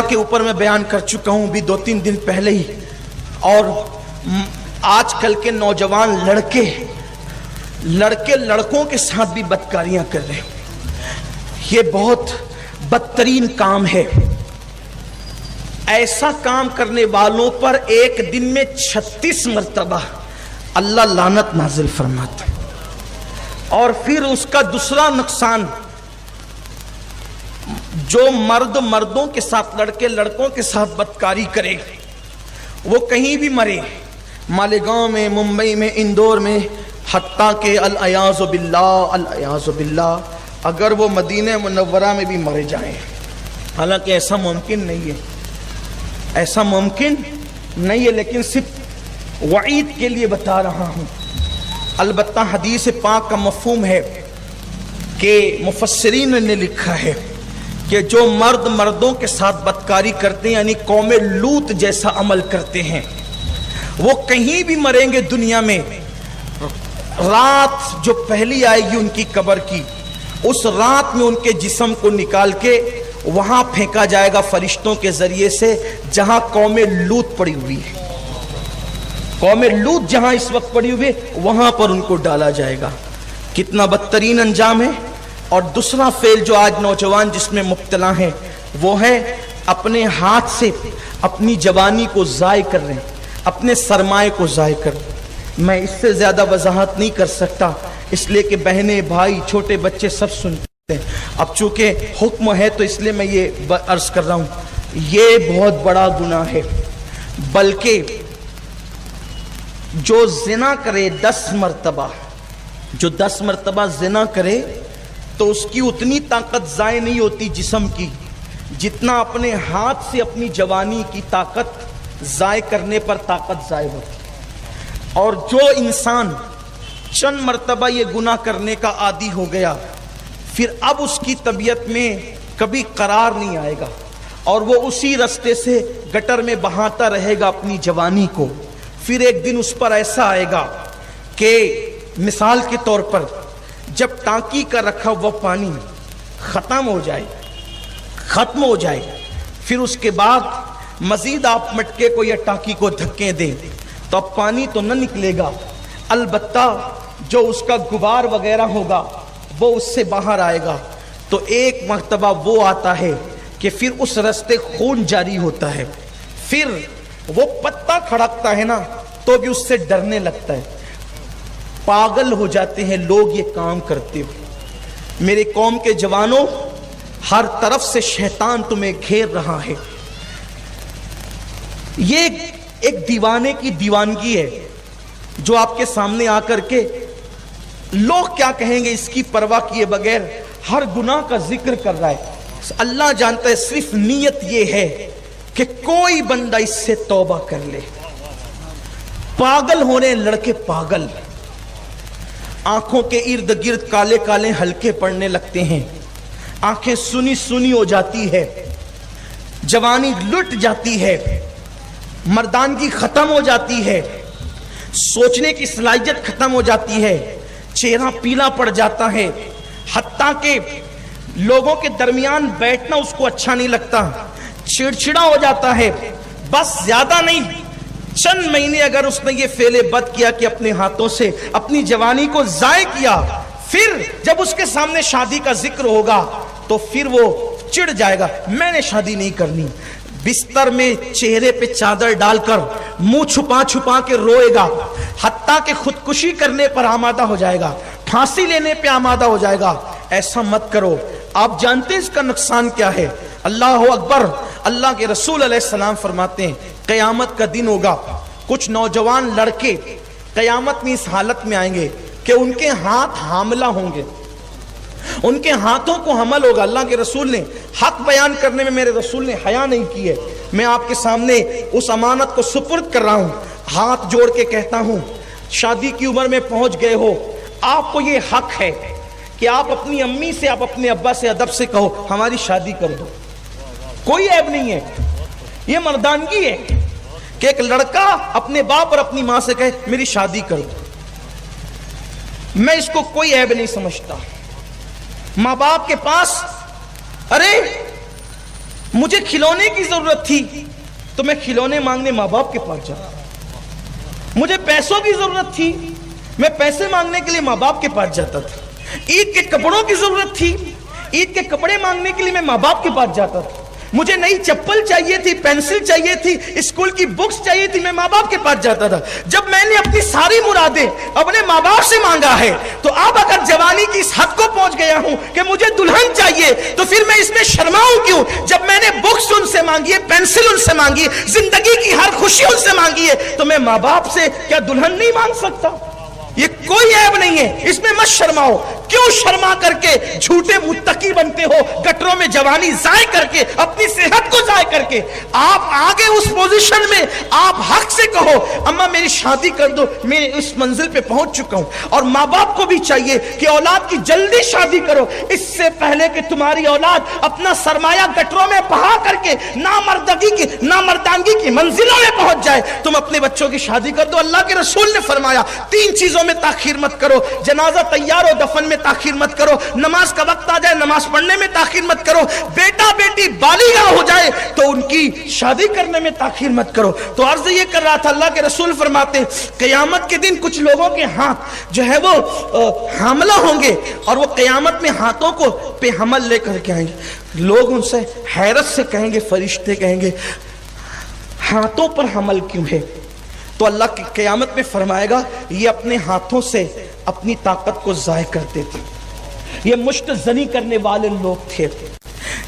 کے اوپر میں بیان کر چکا ہوں بھی 2-3 دن پہلے ہی، اور آج کل کے نوجوان لڑکے لڑکوں کے ساتھ بھی بدکاریاں کر رہے ہیں۔ یہ بہت بدترین کام ہے۔ ایسا کام کرنے والوں پر ایک دن میں 36 مرتبہ اللہ لعنت نازل فرماتا ہے۔ اور پھر اس کا دوسرا نقصان، جو مرد مردوں کے ساتھ، لڑکے لڑکوں کے ساتھ بدکاری کرے، وہ کہیں بھی مرے، مالیگاؤں میں، ممبئی میں، اندور میں، حتیٰ کہ العیاذ باللہ اگر وہ مدینہ منورہ میں بھی مرے جائیں، حالانکہ ایسا ممکن نہیں ہے، ایسا ممکن نہیں ہے، لیکن صرف وعید کے لیے بتا رہا ہوں۔ البتہ حدیث پاک کا مفہوم ہے کہ مفسرین نے لکھا ہے کہ جو مرد مردوں کے ساتھ بدکاری کرتے ہیں، یعنی قوم لوط جیسا عمل کرتے ہیں، وہ کہیں بھی مریں گے دنیا میں، رات جو پہلی آئے گی ان کی قبر کی، اس رات میں ان کے جسم کو نکال کے وہاں پھینکا جائے گا فرشتوں کے ذریعے سے جہاں قوم لوط پڑی ہوئی ہے۔ قوم لوط جہاں اس وقت پڑی ہوئی ہے وہاں پر ان کو ڈالا جائے گا۔ کتنا بدترین انجام ہے۔ اور دوسرا فعل جو آج نوجوان جس میں مبتلا ہیں، وہ ہے اپنے ہاتھ سے اپنی جوانی کو ضائع کر رہے ہیں، اپنے سرمایہ کو ضائع کر رہے ہیں۔ میں اس سے زیادہ وضاحت نہیں کر سکتا، اس لیے کہ بہنیں، بھائی، چھوٹے بچے سب سنتے ہیں۔ اب چونکہ حکم ہے تو اس لیے میں یہ عرض کر رہا ہوں، یہ بہت بڑا گناہ ہے۔ بلکہ جو زنا کرے 10 مرتبہ، جو 10 مرتبہ زنا کرے تو اس کی اتنی طاقت ضائع نہیں ہوتی جسم کی جتنا اپنے ہاتھ سے اپنی جوانی کی طاقت ضائع کرنے پر طاقت ضائع ہوتی۔ اور جو انسان چند مرتبہ یہ گناہ کرنے کا عادی ہو گیا، پھر اب اس کی طبیعت میں کبھی قرار نہیں آئے گا، اور وہ اسی رستے سے گٹر میں بہاتا رہے گا اپنی جوانی کو۔ پھر ایک دن اس پر ایسا آئے گا کہ مثال کے طور پر جب ٹانکی کا رکھا ہوا پانی ختم ہو جائے، پھر اس کے بعد مزید آپ مٹکے کو یا ٹانکی کو دھکے دیں تو اب پانی تو نہ نکلے گا، البتہ جو اس کا غبار وغیرہ ہوگا وہ اس سے باہر آئے گا۔ تو ایک مرتبہ وہ آتا ہے کہ پھر اس رستے خون جاری ہوتا ہے، پھر وہ پتا کھڑکتا ہے نا تو بھی اس سے ڈرنے لگتا ہے۔ پاگل ہو جاتے ہیں لوگ یہ کام کرتے ہوئے۔ میرے قوم کے جوانوں، ہر طرف سے شیطان تمہیں گھیر رہا ہے۔ یہ ایک دیوانے کی دیوانگی ہے جو آپ کے سامنے آ کر کے لوگ کیا کہیں گے اس کی پرواہ کیے بغیر ہر گناہ کا ذکر کر رہا ہے۔ اللہ جانتا ہے صرف نیت یہ ہے کہ کوئی بندہ اس سے توبہ کر لے۔ پاگل ہونے لڑکے پاگل، آنکھوں کے ارد گرد کالے کالے ہلکے پڑنے لگتے ہیں، آنکھیں سنی سنی ہو جاتی ہے، جوانی لٹ جاتی ہے، مردانگی ختم ہو جاتی ہے، سوچنے کی صلاحیت ختم ہو جاتی ہے، چہرہ پیلا پڑ جاتا ہے، حتیٰ کہ لوگوں کے درمیان بیٹھنا اس کو اچھا نہیں لگتا، چڑچڑا ہو جاتا ہے۔ بس زیادہ نہیں، چند مہینے اگر اس نے یہ فعل بد کیا کہ اپنے ہاتھوں سے اپنی جوانی کو ضائع کیا، پھر جب اس کے سامنے شادی کا ذکر ہوگا تو پھر وہ چڑ جائے گا، میں نے شادی نہیں کرنی۔ بستر میں چہرے پہ چادر ڈال کر منہ چھپا چھپا کے روئے گا، حتیٰ کہ خودکشی کرنے پر آمادہ ہو جائے گا، پھانسی لینے پہ آمادہ ہو جائے گا۔ ایسا مت کرو۔ آپ جانتے ہیں اس کا نقصان کیا ہے؟ اللہ اکبر۔ اللہ کے رسول علیہ السلام فرماتے ہیں قیامت کا دن ہوگا، کچھ نوجوان لڑکے قیامت میں اس حالت میں آئیں گے کہ ان کے ہاتھ حاملہ ہوں گے، ان کے ہاتھوں کو حمل ہوگا۔ اللہ کے رسول نے حق بیان کرنے میں میرے رسول نے حیا نہیں کی ہے۔ میں آپ کے سامنے اس امانت کو سپرد کر رہا ہوں، ہاتھ جوڑ کے کہتا ہوں، شادی کی عمر میں پہنچ گئے ہو، آپ کو یہ حق ہے کہ آپ اپنی امی سے، آپ اپنے ابا سے ادب سے کہو ہماری شادی کر دو، کوئی عیب نہیں ہے۔ یہ مردانگی ہے کہ ایک لڑکا اپنے باپ اور اپنی ماں سے کہے میری شادی کر دو، میں اس کو کوئی عیب نہیں سمجھتا۔ ماں باپ کے پاس ارے मुझे खिलौने की जरूरत थी तो मैं खिलौने मांगने माँ बाप के पास जाता, मुझे पैसों की जरूरत थी मैं पैसे मांगने के लिए माँ बाप के पास जाता था, ईद के कपड़ों की जरूरत थी ईद के कपड़े मांगने के लिए मैं माँ बाप के पास जाता था, मुझे नई चप्पल चाहिए थी, पेंसिल चाहिए थी, स्कूल की बुक्स चाहिए थी, मैं माँ बाप के पास जाता था। जब मैंने अपनी सारी मुरादें अपने माँ बाप से मांगा है तो अब अगर जवानी की इस हद को पहुंच गया हूं कि मुझे दुल्हन चाहिए तो फिर मैं इसमें शर्माऊं क्यों? जब मैंने बुक्स उनसे मांगी है, पेंसिल उनसे मांगी है, जिंदगी की हर खुशी उनसे मांगी है, तो मैं माँ बाप से क्या दुल्हन नहीं मांग सकता? ये कोई ऐब नहीं है, इसमें मत शर्माओ। क्यों शर्मा करके झूठे मुत्तकी बनते हो, गटरों में जवानी जाय करके, अपनी सेहत को जाय करके? आप आगे उस पोजीशन में आप हक से कहो अम्मा मेरी शादी कर दो, मैं इस मंजिल पे पहुंच चुका हूं। और माँ बाप को भी चाहिए कि औलाद की जल्दी शादी करो, इससे पहले कि तुम्हारी औलाद अपना सरमाया गटरों में बहा करके नामर्दांगी की मंजिलों में पहुंच जाए। तुम अपने बच्चों की शादी कर दो। अल्लाह के रसूल ने फरमाया 3 चीजों में ताखीर मत करो, जनाजा तैयार हो दफन में ताखीर मत करो, नमाज का वक्त आ जाए नमाज पढ़ने में ताखीर मत करो, बेटा बेटी बालिगा हो जाए तो उनकी शादी करने में ताखीर मत करो। तो अर्ज ये कर रहा था, अल्लाह के रसूल फरमाते क़यामत के दिन कुछ लोगों के हाथ जो है वो हामला होंगे और वो क़यामत में हाथों को पे हमल लेकर के आएंगे। लोग उनसे हैरत से कहेंगे, फरिश्ते कहेंगे हाथों पर हमल क्यों है? तो अल्लाह की क़यामत में फरमाएगा ये अपने हाथों से अपनी ताकत को ज़ाय करते थे, ये मुश्त ज़नी करने वाले लोग थे,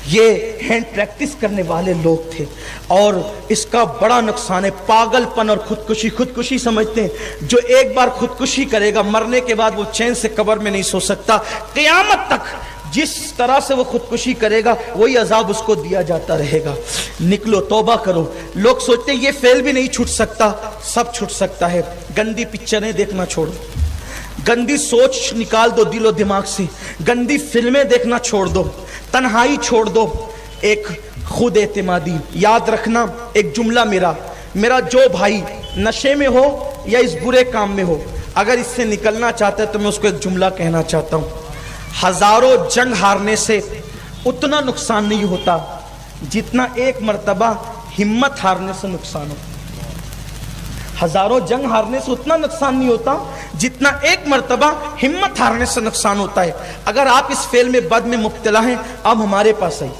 ये हैंड प्रैक्टिस करने वाले लोग थे। और इसका बड़ा नुकसान है पागलपन और खुदकुशी समझते हैं। जो एक बार खुदकुशी करेगा मरने के बाद वो चैन से कब्र में नहीं सो सकता। क़यामत तक जिस तरह से वो खुदकुशी करेगा वही अजाब उसको दिया जाता रहेगा। निकलो, तौबा करो। लोग सोचते हैं ये फेल भी नहीं छूट सकता, सब छूट सकता है। गंदी पिक्चरें देखना छोड़ो, गंदी सोच निकाल दो दिलो दिमाग से, गंदी फिल्में देखना छोड़ दो, तन्हाई छोड़ दो, एक खुद एतमादी। याद रखना एक जुमला मेरा जो भाई नशे में हो या इस बुरे काम में हो, अगर इससे निकलना चाहता है तो मैं उसको एक जुमला कहना चाहता हूँ, हजारों जंग हारने से उतना नुकसान नहीं होता जितना एक मर्तबा हिम्मत हारने से नुकसान होता। हजारों जंग हारने से उतना नुकसान नहीं होता जितना एक मर्तबा हिम्मत हारने से नुकसान होता है। अगर आप इस फेल में बद में मुब्तला हैं, अब हमारे पास आई,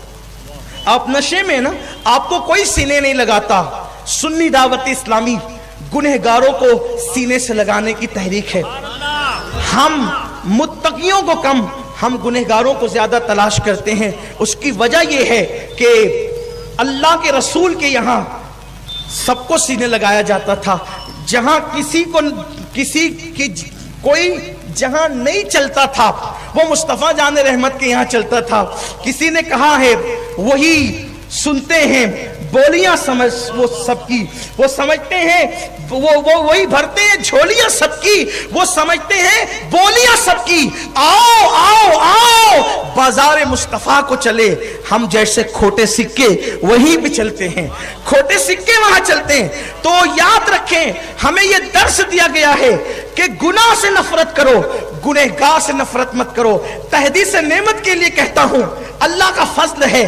आप नशे में ना, आपको कोई सीने नहीं लगाता। सुन्नी दावत इस्लामी गुनहगारों को सीने से लगाने की तहरीक है। हम मुत्तकियों को कम, हम गुनहगारों को ज्यादा तलाश करते हैं। उसकी वजह यह है कि अल्लाह के रसूल के यहाँ सबको सीने लगाया जाता था। जहां किसी की कोई जहां नहीं चलता था वो मुस्तफा जान रहमत के यहाँ चलता था। किसी ने कहा है वही सुनते हैं बोलियां समझ वो सबकी, वो समझते हैं वो वही भरते हैं झोलियां सबकी, वो समझते हैं बोलियां सबकी। आओ आओ आओ बाजार मुस्तफा को चले, हम जैसे खोटे सिक्के वहीं पे चलते हैं, खोटे सिक्के वहां चलते हैं। तो याद रखें हमें यह दर्स दिया गया है कि गुनाह से नफरत करो, गुनहगार से नफरत मत करो। तहदीस नेमत के लिए कहता हूं अल्लाह का फजल है,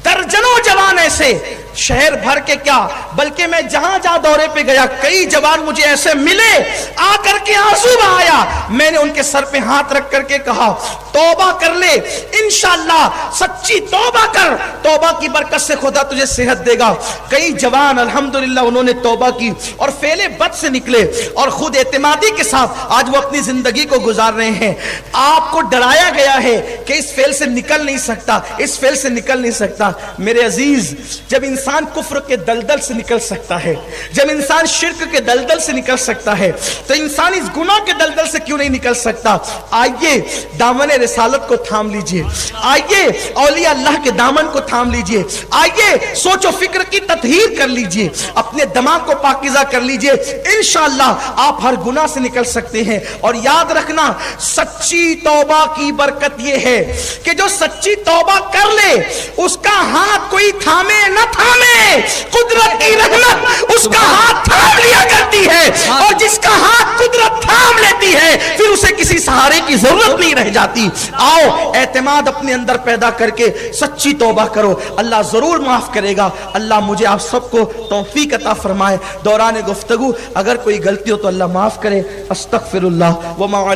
दर्जनों जवान ऐसे शहर भर के क्या बल्कि मैं जहां जहां दौरे पे गया कई जवान मुझे ऐसे मिले आकर के आंसू बहाया। मैंने उनके सर पे हाथ रख करके कहा तौबा कर ले, इंशाअल्लाह सच्ची तौबा कर, तौबा की बरकत से खुदा तुझे सेहत देगा। कई जवान अल्हम्दुलिल्लाह उन्होंने तौबा की और फेले बद से निकले और खुद एतमादी के साथ आज वो अपनी जिंदगी को गुजार रहे हैं। आपको डराया गया है कि इस फेल से निकल नहीं सकता, इस फेल से निकल नहीं सकता। मेरे अजीज, जब इंसान कुफ्र के दलदल से निकल सकता है, जब इंसान शिर्क के दलदल से निकल सकता है, तो इंसान इस गुनाह के दलदल से क्यों नहीं निकल सकता? आइए दामन रिसालत को थाम लीजिए, आइए औलिया अल्लाह के दामन को थाम लीजिए, आइए सोचो फिक्र की ततहीर कर लीजिए, अपने दिमाग को पाकीज़ा कर लीजिए। इंशाअल्लाह आप हर गुनाह से निकल सकते हैं। और याद रखना सच्ची तौबा की बरकत यह है कि जो सच्ची तौबा कर ले उसका हाथ कोई थामे न थामे میں قدرت کی رحمت اس کا ہاتھ تھام لیا کرتی ہے، اور جس کا ہاتھ قدرت تھام لیتی ہے پھر اسے کسی سہارے کی ضرورت نہیں رہ جاتی۔ آؤ اعتماد اپنے اندر پیدا کر کے سچی توبہ کرو، اللہ ضرور معاف کرے گا۔ اللہ مجھے آپ سب کو توفیق عطا فرمائے۔ دوران گفتگو اگر کوئی غلطی ہو تو اللہ معاف کرے۔ استغفر اللہ وما